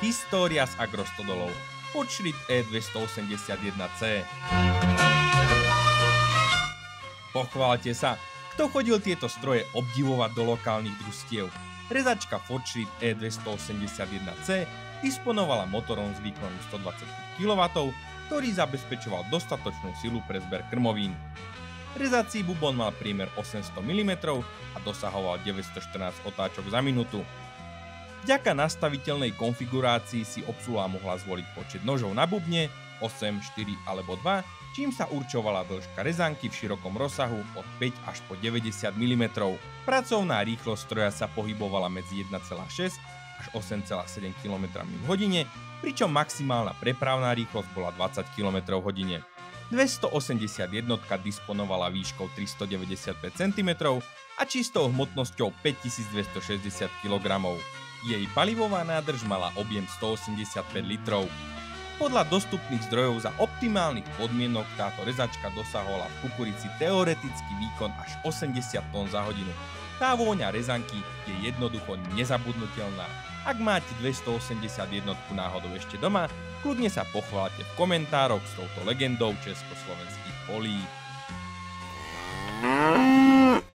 História z agrostodolov. Počrit E281C. Pochválte sa, kto chodil tieto stroje obdivovať do lokálnych družstiev. Rezačka Počrit E281C disponovala motorom s výkonom 125 kW, ktorý zabezpečoval dostatočnú silu pre zber krmovín. Rezací bubon mal priemer 800 mm a dosahoval 914 otáčok za minútu. Vďaka nastaviteľnej konfigurácii si obsluha mohla zvoliť počet nožov na bubne 8, 4 alebo 2, čím sa určovala dĺžka rezanky v širokom rozsahu od 5 až po 90 mm. Pracovná rýchlosť stroja sa pohybovala medzi 1,6 až 8,7 km v hodine, pričom maximálna prepravná rýchlosť bola 20 km v hodine. 281 disponovala výškou 395 cm a čistou hmotnosťou 5260 kg. Jej palivová nádrž mala objem 185 litrov. Podľa dostupných zdrojov za optimálnych podmienok táto rezačka dosahovala v kukurici teoretický výkon až 80 tón za hodinu. Tá vôňa rezanky je jednoducho nezabudnutelná. Ak máte 281 náhodou ešte doma, kľudne sa pochváľte v komentároch s touto legendou československých polí.